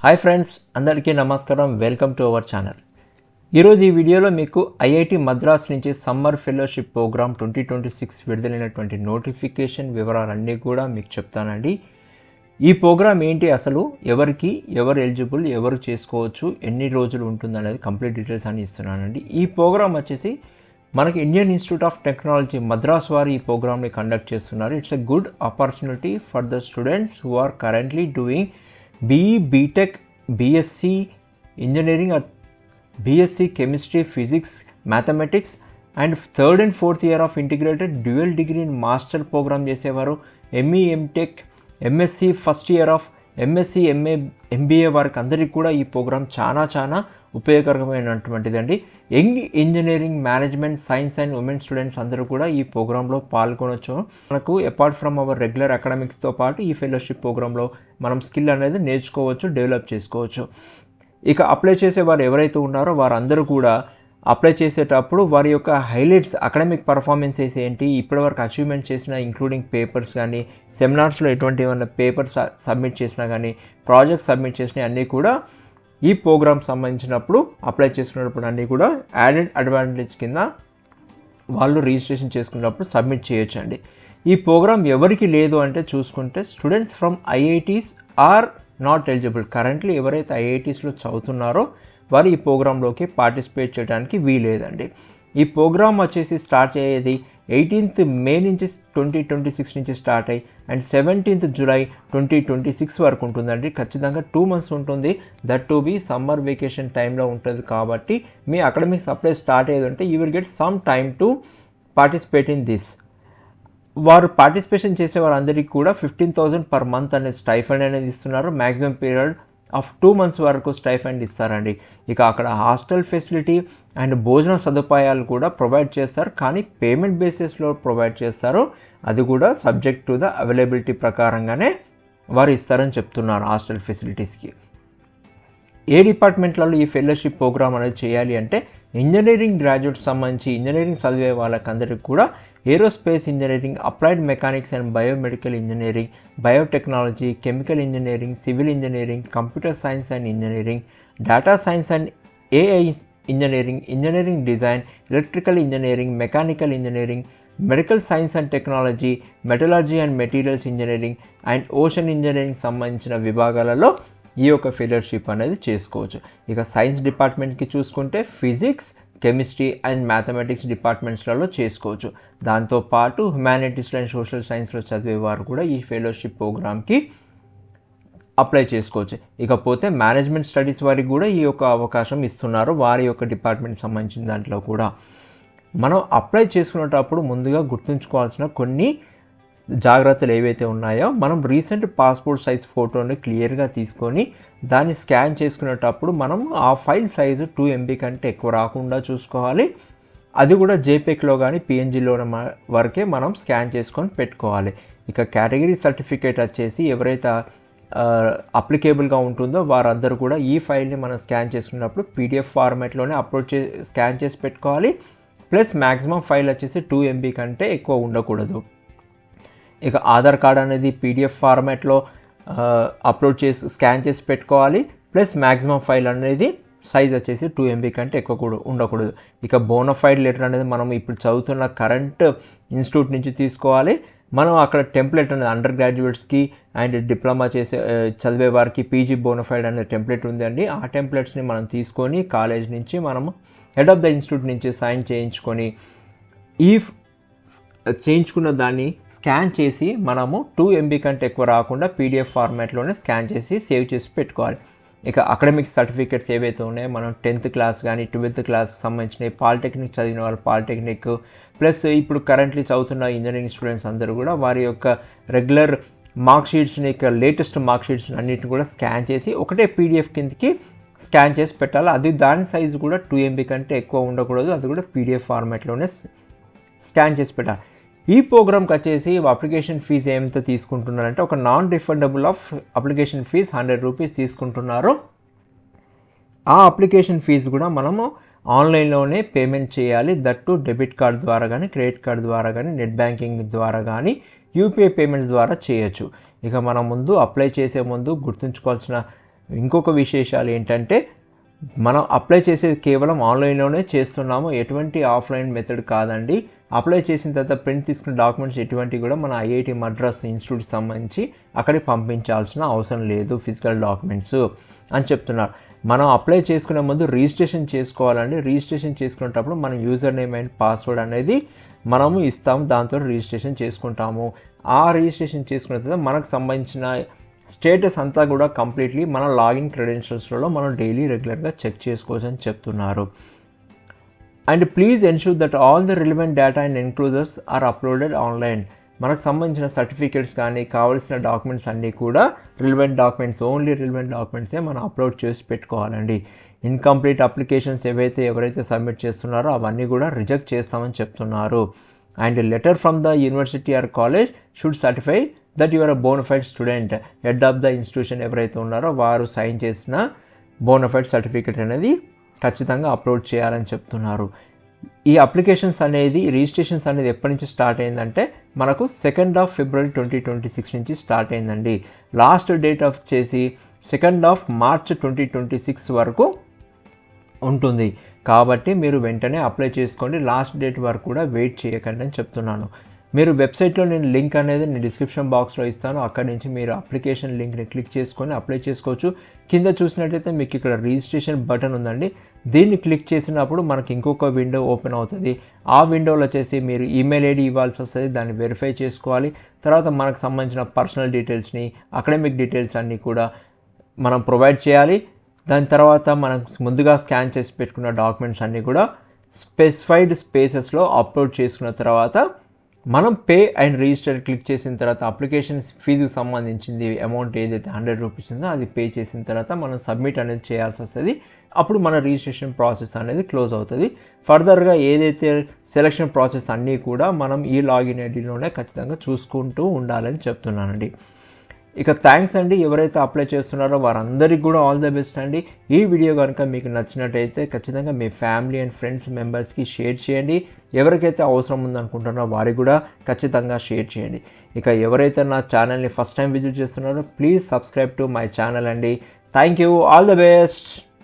Hi friends, అందరికీ నమస్కారం. Welcome to our channel. ఈరోజు ఈ వీడియోలో మీకు ఐఐటి మద్రాస్ నుంచి సమ్మర్ ఫెలోషిప్ ప్రోగ్రామ్ 2026 విడుదలైనటువంటి నోటిఫికేషన్ వివరాలన్నీ కూడా మీకు చెప్తానండి. ఈ ప్రోగ్రామ్ ఏంటి, అసలు ఎవరు ఎలిజిబుల్, ఎవరు చేసుకోవచ్చు, ఎన్ని రోజులు ఉంటుంది అనేది కంప్లీట్ డీటెయిల్స్ అన్ని ఇస్తున్నానండి. ఈ ప్రోగ్రామ్ వచ్చేసి మనకి Indian Institute of Technology Madras వారు ఈ ప్రోగ్రామ్ని కండక్ట్ చేస్తున్నారు. It's a good opportunity for the students who are currently doing BE, BTech, BSc Engineering or BSc Chemistry, Physics, Mathematics and 3rd and 4th year of integrated dual degree in master program చేసేవారు, ME, MTech, MSc first year of MSc, MA, MBA వారికి అందరికీ కూడా ఈ program చాలా ఉపయోగకరమైనటువంటిదండి. Young engineering, management, science and women students అందరూ కూడా ఈ ప్రోగ్రాంలో పాల్గొనవచ్చు. మనకు అపార్ట్ ఫ్రమ్ అవర్ రెగ్యులర్ అకాడమిక్స్తో పాటు ఈ ఫెలోషిప్ ప్రోగ్రాంలో మనం స్కిల్ అనేది నేర్చుకోవచ్చు, డెవలప్ చేసుకోవచ్చు. ఇక అప్లై చేసే వారు ఎవరైతే ఉన్నారో వారందరూ కూడా అప్లై చేసేటప్పుడు వారి యొక్క హైలైట్స్, అకాడమిక్ పర్ఫార్మెన్సెస్ ఏంటి, ఇప్పటివరకు అచీవ్మెంట్ చేసిన ఇంక్లూడింగ్ పేపర్స్ కానీ, సెమినార్స్లో ఎటువంటి ఏమైనా పేపర్స్ సబ్మిట్ చేసినా కానీ, ప్రాజెక్ట్స్ సబ్మిట్ చేసినా అన్నీ కూడా ఈ ప్రోగ్రామ్ సంబంధించినప్పుడు అప్లై చేసుకున్నప్పుడు అన్నీ కూడా యాడెడ్ అడ్వాంటేజ్ కింద వాళ్ళు రిజిస్ట్రేషన్ చేసుకున్నప్పుడు సబ్మిట్ చేయొచ్చండి. ఈ ప్రోగ్రామ్ ఎవరికి లేదు అంటే చూసుకుంటే students from IITs are not eligible. Currently ఎవరైతే ఐఐటీస్లో చదువుతున్నారో వారు ఈ ప్రోగ్రాంలోకి పార్టిసిపేట్ చేయడానికి వీలేదండి. ఈ ప్రోగ్రామ్ వచ్చేసి స్టార్ట్ అయ్యేది 18th మే నుంచి 2026 నుంచి స్టార్ట్ అయ్యి అండ్ 17th జూలై 2026 వరకు ఉంటుందండి. ఖచ్చితంగా 2 months ఉంటుంది. That to be summer vacation టైంలో ఉంటుంది కాబట్టి మీ అకాడమిక్స్ అప్లై స్టార్ట్ అయ్యేది ఉంటే you will get some time to participate in this. వారు పార్టిసిపేషన్ చేసే వారందరికీ కూడా 15,000 per month అనేది స్టైఫండ్ అనేది ఇస్తున్నారు. మ్యాక్సిమం పీరియడ్ ఆఫ్ 2 months వరకు స్టైఫండ్ ఇస్తారండి. ఇక అక్కడ హాస్టల్ ఫెసిలిటీ అండ్ భోజన సదుపాయాలు కూడా ప్రొవైడ్ చేస్తారు, కానీ పేమెంట్ బేసిస్లో ప్రొవైడ్ చేస్తారు. అది కూడా సబ్జెక్ట్ టు ద అవైలబిలిటీ ప్రకారంగానే వారు ఇస్తారని చెప్తున్నారు హాస్టల్ ఫెసిలిటీస్కి. ఏ డిపార్ట్మెంట్లలో ఈ ఫెలోషిప్ ప్రోగ్రామ్ అనేది చేయాలి అంటే ఇంజనీరింగ్ గ్రాడ్యుయేట్స్ సంబంధించి ఇంజనీరింగ్ చదివే వాళ్ళకందరికీ కూడా aerospace engineering, applied mechanics and biomedical engineering, biotechnology, chemical engineering, civil engineering, computer science and engineering, data science and AI engineering, engineering design, electrical engineering, mechanical engineering, medical science and technology, metallurgy and materials engineering and ocean engineering సంబంధించిన విభాగాలలో ఈ యొక్క fellowship అనేది చేసుకోవచ్చు. ఇక science డిపార్ట్మెంట్కి చూసుకుంటే physics, chemistry and mathematics డిపార్ట్మెంట్స్లలో చేసుకోవచ్చు. దాంతోపాటు హ్యుమానిటీస్ అండ్ సోషల్ సైన్స్లో చదివేవారు కూడా ఈ ఫెలోషిప్ ప్రోగ్రామ్కి అప్లై చేసుకోవచ్చు. ఇకపోతే మేనేజ్మెంట్ స్టడీస్ వారికి కూడా ఈ యొక్క అవకాశం ఇస్తున్నారు, వారి యొక్క డిపార్ట్మెంట్ సంబంధించిన దాంట్లో కూడా. మనం అప్లై చేసుకునేటప్పుడు ముందుగా గుర్తుంచుకోవాల్సిన కొన్ని జాగ్రత్తలు ఏవైతే ఉన్నాయో, మనం రీసెంట్ పాస్పోర్ట్ సైజ్ ఫోటోని క్లియర్గా తీసుకొని దాన్ని స్కాన్ చేసుకునేటప్పుడు మనం ఆ ఫైల్ సైజు 2 MB కంటే ఎక్కువ రాకుండా చూసుకోవాలి. అది కూడా జేపీఈలో కానీ పిఎన్జీలో వరకే మనం స్కాన్ చేసుకొని పెట్టుకోవాలి. ఇక కేటగిరీ సర్టిఫికేట్ వచ్చేసి ఎవరైతే అప్లికేబుల్గా ఉంటుందో వారందరూ కూడా ఈ ఫైల్ని మనం స్కాన్ చేసుకున్నప్పుడు PDF ఫార్మాట్లోనే స్కాన్ చేసి పెట్టుకోవాలి. ప్లస్ మ్యాక్సిమం ఫైల్ వచ్చేసి 2 MB కంటే ఎక్కువ ఉండకూడదు. ఇక ఆధార్ కార్డ్ అనేది PDF ఫార్మాట్లో స్కాన్ చేసి పెట్టుకోవాలి. ప్లస్ మ్యాక్సిమం ఫైల్ అనేది సైజ్ వచ్చేసి 2 MB కంటే ఎక్కువ ఉండకూడదు. ఇక బోనఫైడ్ లెటర్ అనేది మనం ఇప్పుడు చదువుతున్న కరెంట్ ఇన్స్టిట్యూట్ నుంచి తీసుకోవాలి. మనం అక్కడ టెంప్లెట్ అనేది అండర్ గ్రాడ్యుయేట్స్కి అండ్ డిప్లొమా చదివే వారికి PG బోనఫైడ్ అనే టెంప్లెట్ ఉందండి. ఆ టెంప్లెట్స్ని మనం తీసుకొని కాలేజ్ నుంచి మనము హెడ్ ఆఫ్ ద ఇన్స్టిట్యూట్ నుంచి సైన్ చేయించుకొని చేయించుకున్న దాన్ని స్కాన్ చేసి మనము 2 MB కంటే ఎక్కువ రాకుండా PDF ఫార్మాట్లోనే స్కాన్ చేసి సేవ్ చేసి పెట్టుకోవాలి. ఇక అకాడమిక్ సర్టిఫికేట్స్ ఏవైతే ఉన్నాయో మనం 10th క్లాస్ కానీ 12th క్లాస్కి సంబంధించినవి, పాలిటెక్నిక్ చదివిన వాళ్ళు పాలిటెక్నిక్, ప్లస్ ఇప్పుడు కరెంట్లీ చదువుతున్న ఇంజనీరింగ్ స్టూడెంట్స్ అందరూ కూడా వారి యొక్క రెగ్యులర్ మార్క్ షీట్స్ని, ఇక లేటెస్ట్ మార్క్ షీట్స్ అన్నిటిని కూడా స్కాన్ చేసి ఒకటే PDF కిందకి స్కాన్ చేసి పెట్టాలి. అది దాని సైజు కూడా 2 MB కంటే ఎక్కువ ఉండకూడదు. అది కూడా PDF ఫార్మాట్లోనే స్కాన్ చేసి పెట్టాలి. ఈ ప్రోగ్రామ్కి వచ్చేసి అప్లికేషన్ ఫీజు ఏమైతే తీసుకుంటున్నారంటే ఒక non refundable of application fee 100 rupees తీసుకుంటున్నారు. ఆ అప్లికేషన్ ఫీజు కూడా మనము ఆన్లైన్లోనే పేమెంట్ చేయాలి. దట్టు డెబిట్ కార్డ్ ద్వారా కానీ, క్రెడిట్ కార్డ్ ద్వారా కానీ, నెట్ బ్యాంకింగ్ ద్వారా కానీ, UPI పేమెంట్స్ ద్వారా చేయొచ్చు. ఇక మనం ముందు అప్లై చేసే ముందు గుర్తుంచుకోవాల్సిన ఇంకొక విశేషాలు ఏంటంటే మనం అప్లై చేసేది కేవలం ఆన్లైన్లోనే చేస్తున్నాము, ఎటువంటి ఆఫ్లైన్ మెథడ్ కాదండి. అప్లై చేసిన తర్వాత ప్రింట్ తీసుకున్న డాక్యుమెంట్స్ ఎటువంటివి కూడా మన ఐఐటి మద్రాస్ ఇన్స్టిట్యూట్కి సంబంధించి అక్కడికి పంపించాల్సిన అవసరం లేదు ఫిజికల్ డాక్యుమెంట్స్ అని చెప్తున్నారు. మనం అప్లై చేసుకునే ముందు రిజిస్ట్రేషన్ చేసుకోవాలండి. రిజిస్ట్రేషన్ చేసుకునేటప్పుడు మన యూజర్ నేమ్ అండ్ పాస్వర్డ్ అనేది మనము ఇస్తాము, దాంతో రిజిస్ట్రేషన్ చేసుకుంటాము. ఆ రిజిస్ట్రేషన్ చేసుకున్న తర్వాత మనకు సంబంధించిన స్టేటస్ అంతా కూడా కంప్లీట్లీ మన లాగిన్ క్రెడెన్షియల్స్లో మనం డైలీ రెగ్యులర్గా చెక్ చేసుకోవచ్చు అని చెప్తున్నారు. And please ensure that all the relevant data and enclosures are uploaded online. మనకు సంబంధించిన సర్టిఫికేట్స్ కానీ కావాల్సిన డాక్యుమెంట్స్ అన్నీ కూడా రిలవెంట్ డాక్యుమెంట్స్, ఓన్లీ రిలవెంట్ డాక్యుమెంట్సే మనం అప్లోడ్ చేసి పెట్టుకోవాలండి. ఇన్కంప్లీట్ అప్లికేషన్స్ ఎవరైతే సబ్మిట్ చేస్తున్నారో అవన్నీ కూడా రిజెక్ట్ చేస్తామని చెప్తున్నారు. And letter from the university or college should certify that your a bona fide student. Head of the institution ఎవరైతే ఉన్నారో వారు సైన్ చేసిన బోనఫైడ్ సర్టిఫికేట్ అనేది ఖచ్చితంగా అప్లోడ్ చేయాలని చెప్తున్నారు. ఈ అప్లికేషన్స్ అనేది రిజిస్ట్రేషన్స్ అనేది ఎప్పటి నుంచి స్టార్ట్ అయిందంటే మనకు 2 ఫిబ్రవరి 2026 నుంచి స్టార్ట్ అయిందండి. లాస్ట్ డేట్ ఆఫ్ చేసి 2 మార్చ్ 2026 వరకు ఉంటుంది. కాబట్టి మీరు వెంటనే అప్లై చేసుకోండి, లాస్ట్ డేట్ వరకు కూడా వెయిట్ చేయకండి అని చెప్తున్నాను. మీరు వెబ్సైట్లో నేను లింక్ అనేది నేను డిస్క్రిప్షన్ బాక్స్లో ఇస్తాను, అక్కడి నుంచి మీరు అప్లికేషన్ లింక్ని క్లిక్ చేసుకొని అప్లై చేసుకోవచ్చు. కింద చూసినట్లయితే మీకు ఇక్కడ రిజిస్ట్రేషన్ బటన్ ఉందండి, దీన్ని క్లిక్ చేసినప్పుడు మనకి ఇంకొక విండో ఓపెన్ అవుతుంది. ఆ విండోలో వచ్చేసి మీరు ఈమెయిల్ ఐడి ఇవ్వాల్సి వస్తుంది, దాన్ని వెరిఫై చేసుకోవాలి. తర్వాత మనకు సంబంధించిన పర్సనల్ డీటెయిల్స్ని, అకాడమిక్ డీటెయిల్స్ అన్నీ కూడా మనం ప్రొవైడ్ చేయాలి. దాని తర్వాత మనం ముందుగా స్కాన్ చేసి పెట్టుకున్న డాక్యుమెంట్స్ అన్నీ కూడా స్పెసిఫైడ్ స్పేసెస్లో అప్లోడ్ చేసుకున్న తర్వాత మనం పే అండ్ రిజిస్టర్ క్లిక్ చేసిన తర్వాత అప్లికేషన్ ఫీజుకి సంబంధించింది అమౌంట్ ఏదైతే 100 రూపీస్ ఉందో అది పే చేసిన తర్వాత మనం సబ్మిట్ అనేది చేయాల్సి వస్తుంది. అప్పుడు మన రిజిస్ట్రేషన్ ప్రాసెస్ అనేది క్లోజ్ అవుతుంది. ఫర్దర్గా ఏదైతే సెలక్షన్ ప్రాసెస్ అన్నీ కూడా మనం ఈ లాగిన్ ఐడిలోనే ఖచ్చితంగా చూసుకుంటూ ఉండాలని చెప్తున్నానండి. ఇక థ్యాంక్స్ అండి, ఎవరైతే అప్లై చేస్తున్నారో వారందరికీ కూడా ఆల్ ద బెస్ట్ అండి. ఈ వీడియో కనుక మీకు నచ్చినట్టయితే ఖచ్చితంగా మీ ఫ్యామిలీ అండ్ ఫ్రెండ్స్ మెంబర్స్కి షేర్ చేయండి. ఎవరికైతే అవసరం ఉందనుకుంటున్నారో వారికి కూడా ఖచ్చితంగా షేర్ చేయండి. ఇక ఎవరైతే నా ఛానల్ని ఫస్ట్ టైం విజిట్ చేస్తున్నారో please subscribe to my channel అండి. Thank you, all the best.